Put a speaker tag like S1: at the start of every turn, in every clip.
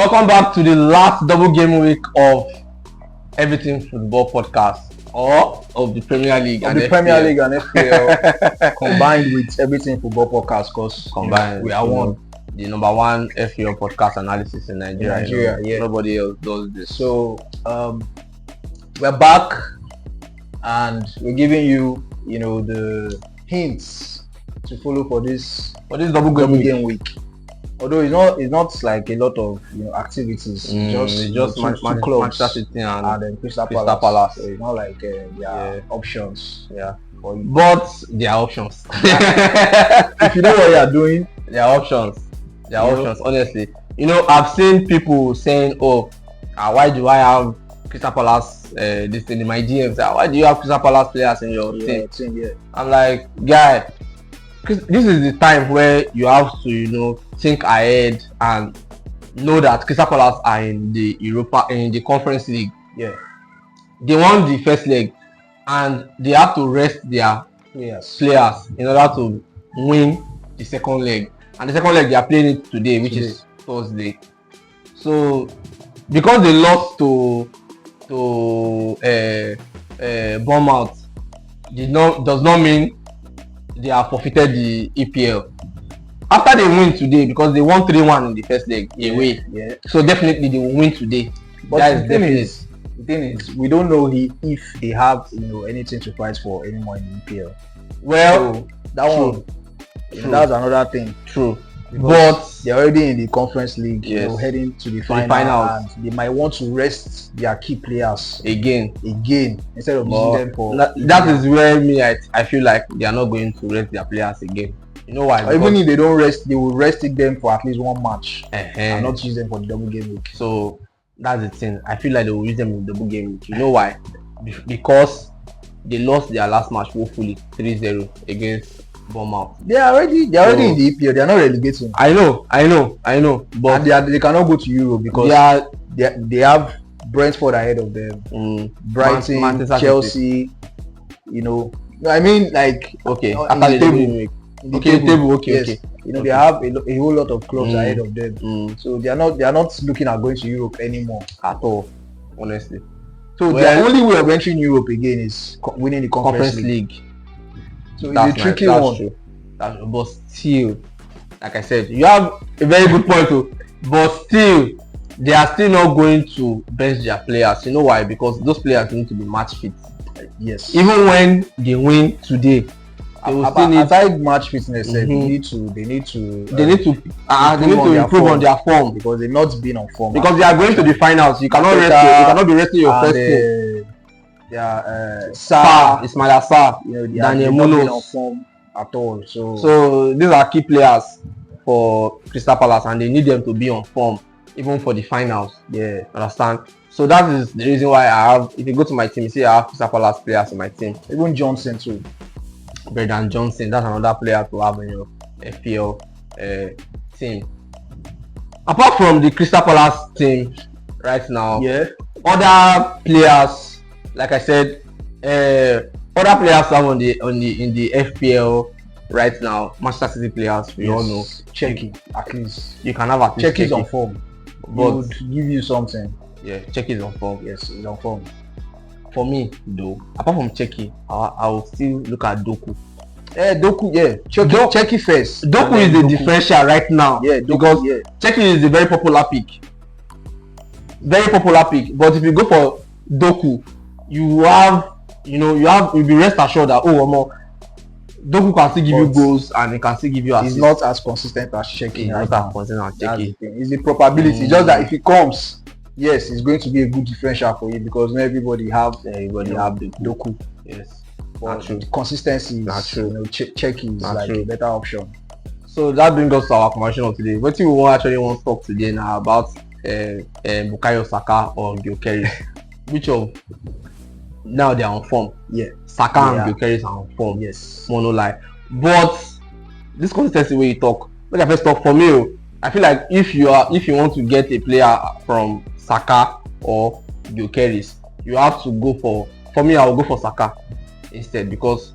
S1: Welcome back to the last double game week of Everything Football Podcast, or of the Premier League
S2: and FPL combined with Everything Football Podcast, because we are
S1: the number one FPL podcast analysis in Nigeria.
S2: Yeah.
S1: Nobody else does this.
S2: So we're back and we're giving you, the hints to follow for this
S1: double game week.
S2: Although it's not like a lot of activities.
S1: It's just
S2: two clubs
S1: Manchester City and
S2: then Crystal
S1: Palace.
S2: So it's not like their options.
S1: Yeah, but there are options.
S2: If you know what you are doing,
S1: there are options. Honestly, I've seen people saying, why do I have Crystal Palace this thing in my DMs? Why do you have Crystal Palace players in your team?
S2: Yeah.
S1: I'm like, guy, this is the time where you have to, think ahead and know that Crystal Palace are in the Conference League.
S2: Yeah.
S1: They won the first leg and they have to rest their players in order to win the second leg. And the second leg they are playing it today, which is Thursday. So because they lost to Bournemouth, does not mean they have forfeited the EPL. After they win today, because they won 3-1 in the first leg away, so definitely they will win today.
S2: But the thing is, we don't know if they have anything to fight for anymore in the EPL.
S1: Well,
S2: so that one, that's another thing.
S1: True.
S2: But they're already in the Conference League, heading to the final, and they might want to rest their key players again instead of using them for.
S1: That is where I feel like they are not going to rest their players again. You know why?
S2: Even if they don't rest, they will rest them for at least one match and not use them for the double game week.
S1: So that's the thing. I feel like they will use them in the double game week. You know why? Because they lost their last match woefully 3-0 against Bournemouth.
S2: They are already in the EPL. They are not relegating.
S1: I know. But
S2: they cannot go to Europe because they have Brentford ahead of them. Brighton, Chelsea. I mean, like
S1: after the table. Okay.
S2: They have a whole lot of clubs ahead of them. So they are not looking at going to Europe anymore
S1: at all, honestly.
S2: So the only way of entering Europe again is winning the Conference
S1: League.
S2: So it's a tricky one.
S1: True. But still, like I said, you have a very good point too. But still, they are still not going to bench their players. You know why? Because those players need to be match fit.
S2: Yes.
S1: Even when they win today, they will still need.
S2: Aside match fitness, they need to
S1: improve on their form,
S2: because they've not been on form.
S1: Because they are going to the finals. You cannot be resting your first team. Ismaila Sarr, Daniel Munoz
S2: on form at all.
S1: So these are key players for Crystal Palace, and they need them to be on form even for the finals.
S2: Yeah,
S1: understand? So that is the reason why I have. If you go to my team, you see I have Crystal Palace players in my team.
S2: Even Johnson too.
S1: Brendan Johnson, that's another player to have in your FPL team. Apart from the Crystal Palace team right now, other players, like I said, other players have in the FPL right now. Manchester City players, we all know.
S2: Checky, at least
S1: you can have at least.
S2: Checky's on form, but would give you something.
S1: Yeah, Checky's on form.
S2: Yes, he's on form.
S1: For me, though, apart from Checky, I will still look at Doku.
S2: Doku, Checky first.
S1: Doku is the differential right now. Because Checky is a very popular pick. But if you go for Doku, you'll be rest assured that Doku can still give you goals and he can still give you assists.
S2: He's not as consistent as Checky.
S1: He's not as consistent as Checky.
S2: It's the probability. Just that if he comes, yes, it's going to be a good differential for you, because not everybody have the Doku.
S1: Yes,
S2: but the consistency is true. Checky is a better option.
S1: So that brings us to our conversation of today. What we want to talk today now about Bukayo Saka or Gyokeres. Which of now they are on form. Saka and Gyokeres are on form.
S2: Yes.
S1: Mono lie. But this consistency way you talk. Like I first talk for me, I feel like if you want to get a player from Saka or Gyokeres, you have to go for me. I will go for Saka instead, because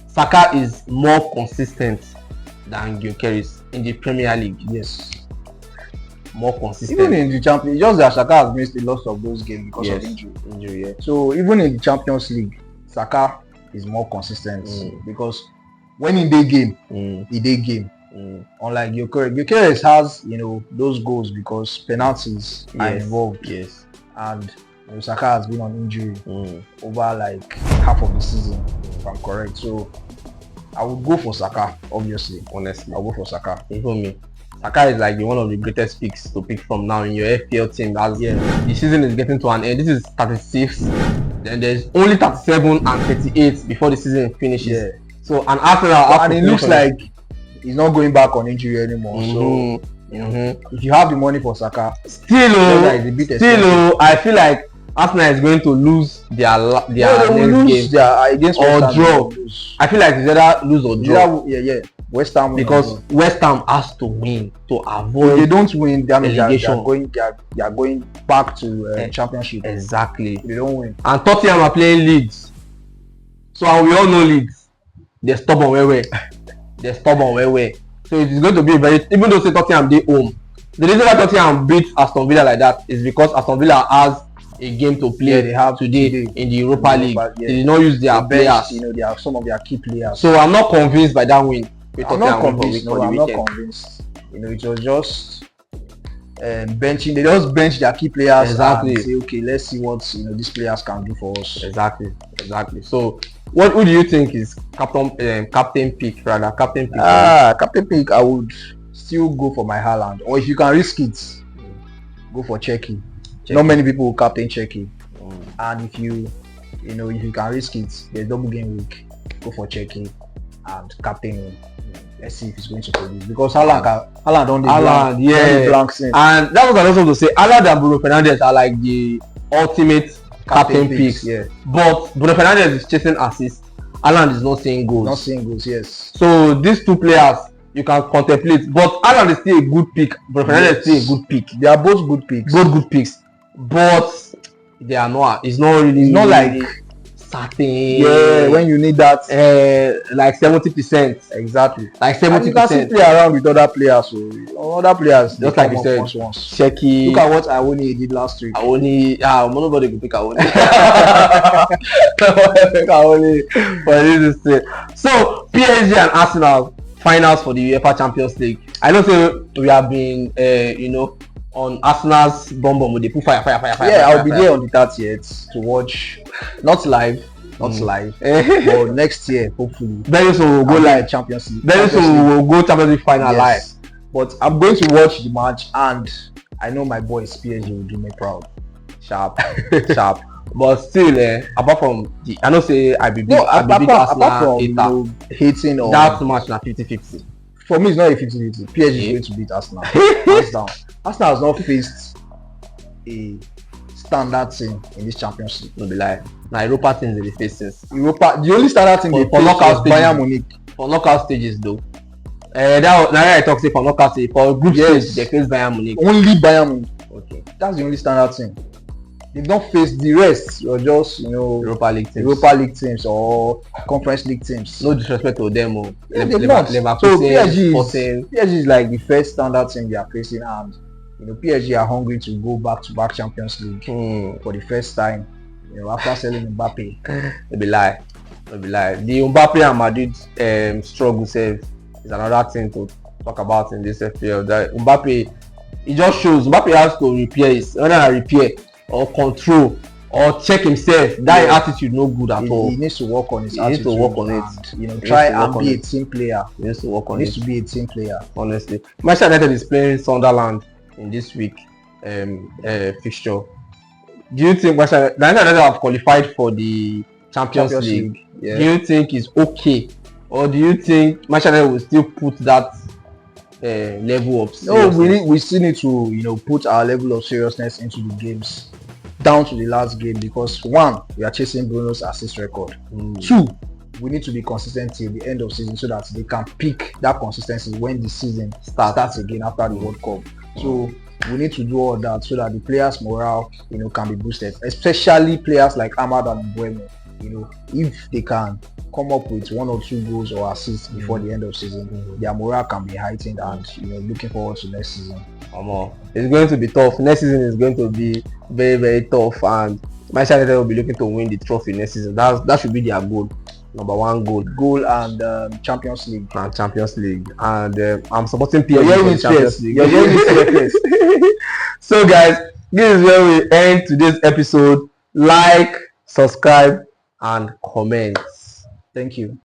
S1: Saka is more consistent than Gyokeres in the Premier League.
S2: Yes.
S1: more consistent.
S2: Even in the Champions, just that Saka has missed a lot of those games because of injury. Yeah. So even in the Champions League, Saka is more consistent because when in day game, he day game. Unlike Gyokeres has those goals because penalties are involved.
S1: Yes.
S2: And Saka has been on injury over like half of the season, if I'm correct. So I would go for Saka, obviously.
S1: Honestly,
S2: I'll go for Saka.
S1: Even me, Saka is like one of the greatest picks to pick from now in your FPL team. As the season is getting to an end. This is 36. Then there's only 37 and 38 before the season finishes. Yeah. So an Arsenal,
S2: and it looks like he's not going back on injury anymore. So if you have the money for Saka,
S1: still, I feel like Arsenal is going to lose their next game
S2: against
S1: or draw. I feel like it's either lose or draw.
S2: West Ham,
S1: because West Ham has to win to avoid.
S2: If they don't win, they are going back to championship.
S1: Exactly.
S2: If they don't win,
S1: and Tottenham are playing Leeds, so we all know Leeds. They're stubborn way. So it is going to be even though say Tottenham they home. The reason why Tottenham beat Aston Villa like that is because Aston Villa has a game to play
S2: they have
S1: today in the Europa League. They did not use their players.
S2: They have some of their key players.
S1: So I'm not convinced by that win.
S2: I'm not convinced. I'm not convinced. It was just benching. They just bench their key players.
S1: Exactly.
S2: And say, okay, let's see what these players can do for us.
S1: Exactly. So, who do you think is captain pick?
S2: Captain pick. I would still go for my Haaland, or if you can risk it, go for Czeki. Not many people will captain Czeki, and if you can risk it, there's double game week. Go for Czeki and captain him. Let's see if he's going to produce, because Haaland don't blanks in.
S1: And that was also to say Haaland and Bruno Fernandes are like the ultimate captain picks. Yeah. But Bruno Fernandes is chasing assists. Haaland is not seeing goals.
S2: Yes.
S1: So these two players you can contemplate, but Haaland is still a good pick. Bruno Fernandes is still a good pick.
S2: They are both good picks.
S1: But they are not. It's not like certain.
S2: Yeah, when you need that,
S1: like 70%.
S2: Exactly.
S1: Like 70%.
S2: You can still play around with other players. So other players,
S1: just like you said, Czeki.
S2: Look at what Awoni did last week.
S1: Nobody could pick Awoni. But this is it. So PSG and Arsenal finals for the UEFA Champions League. I know we have been, on Arsenal's bomb with the put fire.
S2: Yeah, I'll be there on the 30th to watch, not live, but next year hopefully.
S1: Very soon we'll go live
S2: Champions League.
S1: Very soon we'll go Champions League final live.
S2: But I'm going to watch the match, and I know my boys PSG will do me proud.
S1: Sharp. But still, apart from I know say I be big Arsenal
S2: hating or
S1: that match na 50-50.
S2: For me, it's not a 50-50. PSG is going to beat Arsenal. Hands down. Arsenal has not faced a standard team in this Champions League.
S1: No be lie. Now Europa teams they face since.
S2: Europa, the only standard team they
S1: for knockout stages.
S2: Bayern Munich.
S1: For knockout stages though. I talk say for knockout stage. For group stage they face Bayern Munich.
S2: Only Bayern Munich.
S1: Okay.
S2: That's the only standard team. They've not faced the rest. You're just
S1: Europa League
S2: teams or Conference League teams.
S1: No disrespect to them.
S2: So PSG is like the first standard team they are facing, and PSG are hungry to go back-to-back Champions League for the first time. After selling Mbappe.
S1: It be lie. The Mbappe and Madrid struggle save is another thing to talk about in this FPL. That Mbappe, it just shows Mbappe has to repair or control or check himself. That attitude no good at all.
S2: He needs to work on his attitude.
S1: He needs to work on it.
S2: Try and be a team player.
S1: He needs to work on
S2: it. He needs to be a team player.
S1: Honestly, Manchester United is playing Sunderland in this week fixture. Do you think Manchester United have qualified for the Champions League? Yeah. Do you think it's okay, or do you think Manchester United will still put that level of seriousness?
S2: No, we still need to put our level of seriousness into the games down to the last game, because one, we are chasing Bruno's assist record. Two, we need to be consistent till the end of season so that they can pick that consistency when the season starts again after the World Cup. So we need to do all that so that the players' morale can be boosted, especially players like Ahmad and Mbeumo. If they can come up with 1 or 2 goals or assists before the end of season, their morale can be heightened, and looking forward to next season.
S1: It's going to be tough. Next season is going to be very, very tough, and Manchester United will be looking to win the trophy next season. That should be their goal. Number one goal
S2: and Champions League.
S1: And I'm supporting PSG
S2: in Champions League.
S1: So guys, this is where we end today's episode. Like, subscribe, and comment.
S2: Thank you.